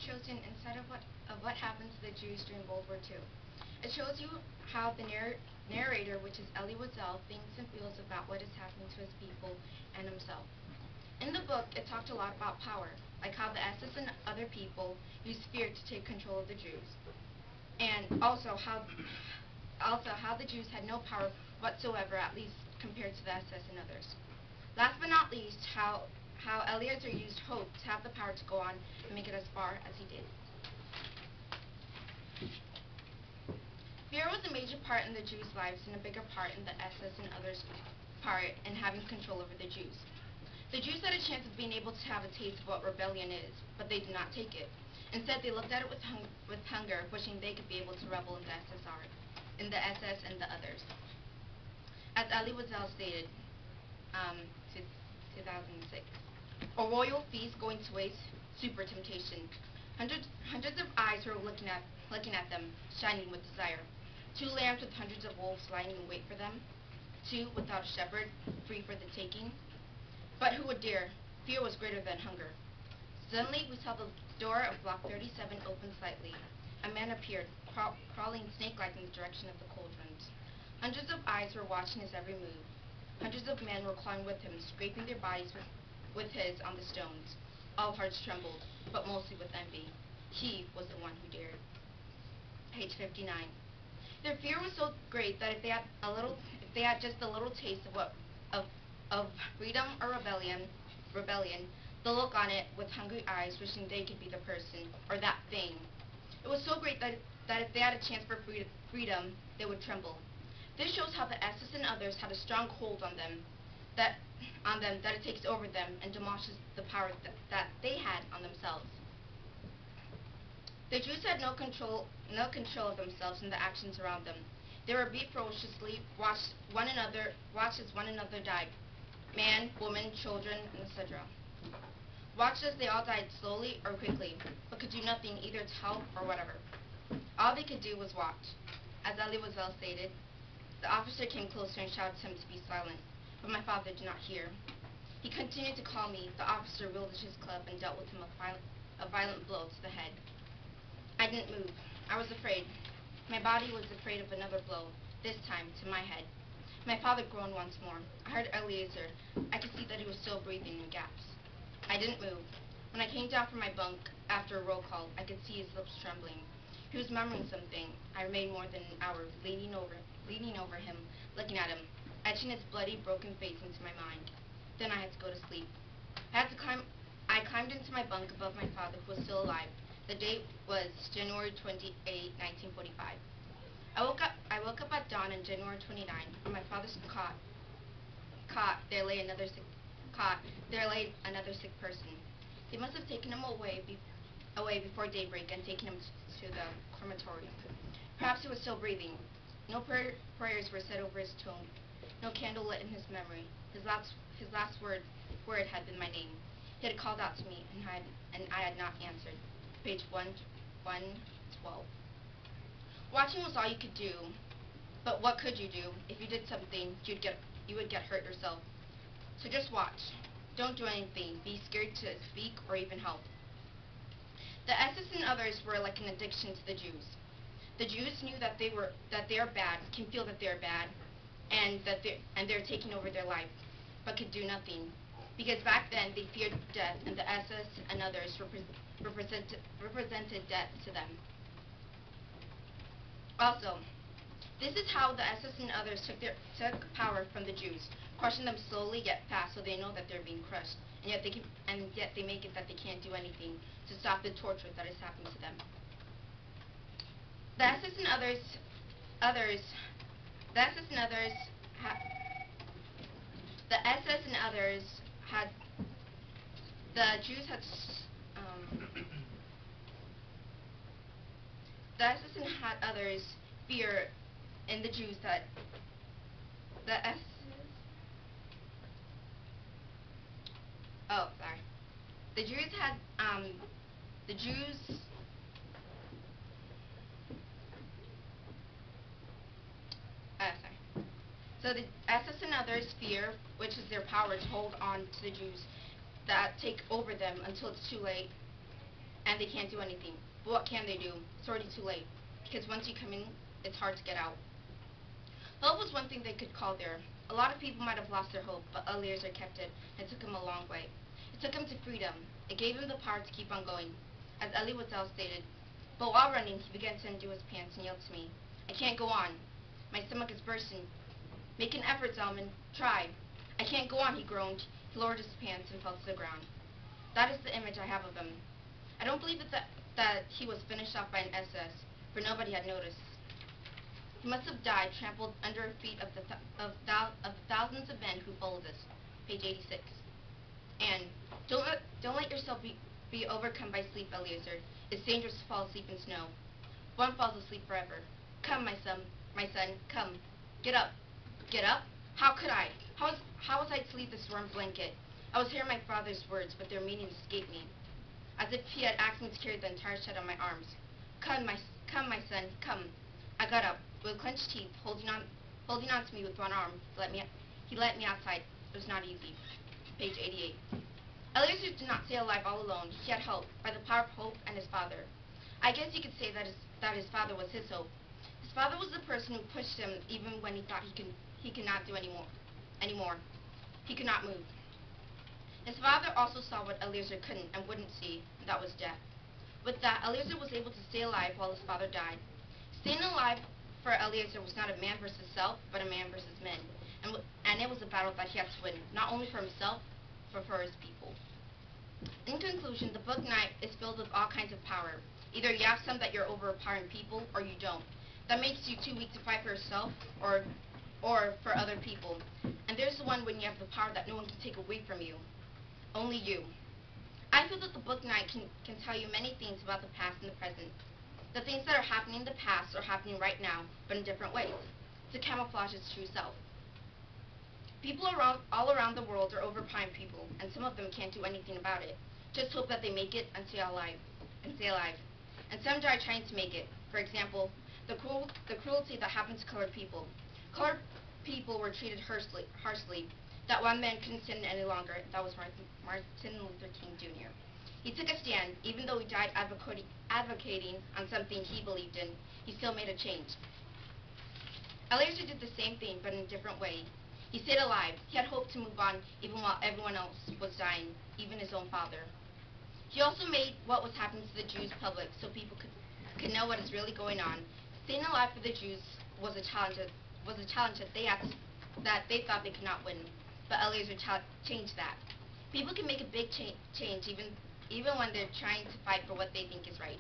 chosen instead of what happened to the Jews during World War II. It shows you how the narrator, which is Elie Wiesel, thinks and feels about what is happening to his people and himself. In the book, it talked a lot about power, like how the SS and other people used fear to take control of the Jews, and also how the Jews had no power whatsoever, at least compared to the SS and others. Last but not least, how Eliezer used hope to have the power to go on and make it as far as he did. Fear was a major part in the Jews' lives and a bigger part in the SS and others' part in having control over the Jews. The Jews had a chance of being able to have a taste of what rebellion is, but they did not take it. Instead, they looked at it with hunger, wishing they could be able to rebel in the SS and the others. As Elie Wiesel stated, 2006. A royal feast going to waste, super temptation. Hundreds of eyes were looking at them, shining with desire. 2 lambs with hundreds of wolves lying in wait for them. 2 without a shepherd, free for the taking. But who would dare? Fear was greater than hunger. Suddenly, we saw the door of Block 37 open slightly. A man appeared, crawling snake-like in the direction of the cauldrons. Hundreds of eyes were watching his every move. Hundreds of men were clawing with him, scraping their bodies with his on the stones. All hearts trembled, but mostly with envy. He was the one who dared. Page 59. Their fear was so great that if they had just a little taste of freedom or rebellion, they'll look on it with hungry eyes, wishing they could be the person or that thing. It was so great that if they had a chance for freedom, they would tremble. This shows how the SS and others had a strong hold on them that it takes over them and demolishes the power that they had on themselves. The Jews had no control of themselves and the actions around them. They were beat ferociously, watched as one another died, man, woman, children, and etc. Watched as they all died slowly or quickly, but could do nothing either to help or whatever. All they could do was watch. As Elie Wiesel stated, the officer came closer and shouted to him to be silent, but my father did not hear. He continued to call me. The officer wielded his club and dealt with him a violent blow to the head. I didn't move. I was afraid. My body was afraid of another blow, this time to my head. My father groaned once more. I heard Eliezer. I could see that he was still breathing in gaps. I didn't move. When I came down from my bunk after a roll call, I could see his lips trembling. He was murmuring something. I remained more than an hour leaning over him, looking at him, etching his bloody, broken face into my mind. Then I had to go to sleep. I climbed into my bunk above my father, who was still alive. The date was January 28, 1945. I woke up at dawn on January 29. On my father's cot, there lay another sick person. They must have taken him away before daybreak and taken him to the crematorium. Perhaps he was still breathing. No prayers were said over his tomb. No candle lit in his memory. His last word had been my name. He had called out to me, and I had not answered. Page 112. Watching was all you could do, but what could you do? If you did something, you would get hurt yourself. So just watch. Don't do anything. Be scared to speak or even help. The SS and others were like an addiction to the Jews. The Jews knew that they are bad, can feel that they are bad, and they're taking over their life, but could do nothing. Because back then they feared death, and the SS and others represented death to them. Also, this is how the SS and others took power from the Jews, crushing them slowly yet fast, so they know that they're being crushed, and yet they make it that they can't do anything to stop the torture that is happening to them. The SS and others fear in the Jews that the SS. Oh, sorry. The Jews had the Jews. Sorry. So the SS and others fear, which is their power to hold on to the Jews that take over them until it's too late. and they can't do anything. But what can they do? It's already too late, because once you come in, it's hard to get out. Hope was one thing they could call there. A lot of people might have lost their hope, but Eliezer kept it, and it took him a long way. It took him to freedom. It gave him the power to keep on going. As Elie Wiesel stated, but while running, he began to undo his pants and yelled to me, "I can't go on. My stomach is bursting. Make an effort, Zalman. Try." "I can't go on," he groaned. He lowered his pants and fell to the ground. That is the image I have of him. I don't believe that he was finished off by an SS, for nobody had noticed. He must have died trampled under the feet of the thousands of men who followed us. Page 86. And don't let yourself be overcome by sleep, Eliezer. It's dangerous to fall asleep in snow. One falls asleep forever. Come, my son, come. Get up. Get up? How could I? How was I to leave this warm blanket? I was hearing my father's words, but their meaning escaped me, as if he had asked me to carry the entire shed on my arms. Come, my son, come. I got up. With clenched teeth, holding on to me with one arm, he let me outside. It was not easy. Page 88. Eliezer did not stay alive all alone. He had help, by the power of hope and his father. I guess you could say that his father was his hope. His father was the person who pushed him even when he thought he could not do anymore. He could not move. His father also saw what Eliezer couldn't and wouldn't see, and that was death. With that, Eliezer was able to stay alive while his father died. Staying alive for Eliezer was not a man versus self, but a man versus men. And it was a battle that he had to win, not only for himself, but for his people. In conclusion, the book Night is filled with all kinds of power. Either you have some that you're overpowering people, or you don't. That makes you too weak to fight for yourself, or for other people. And there's the one when you have the power that no one can take away from you. Only you. I feel that the book Night can tell you many things about the past and the present. The things that are happening in the past are happening right now, but in different ways, to camouflage its true self. People all around the world are overpowering people, and some of them can't do anything about it. Just hope that they make it and stay alive. And some die trying to make it. For example, the cruelty that happened to colored people. Colored people were treated harshly. That one man couldn't stand it any longer. That was Martin Luther King Jr. He took a stand. Even though he died advocating on something he believed in, he still made a change. Eliezer did the same thing, but in a different way. He stayed alive. He had hope to move on, even while everyone else was dying, even his own father. He also made what was happening to the Jews public, so people could know what is really going on. Staying alive for the Jews was a challenge that they thought they could not win. But Eliezer changed that. People can make a big change even when they're trying to fight for what they think is right.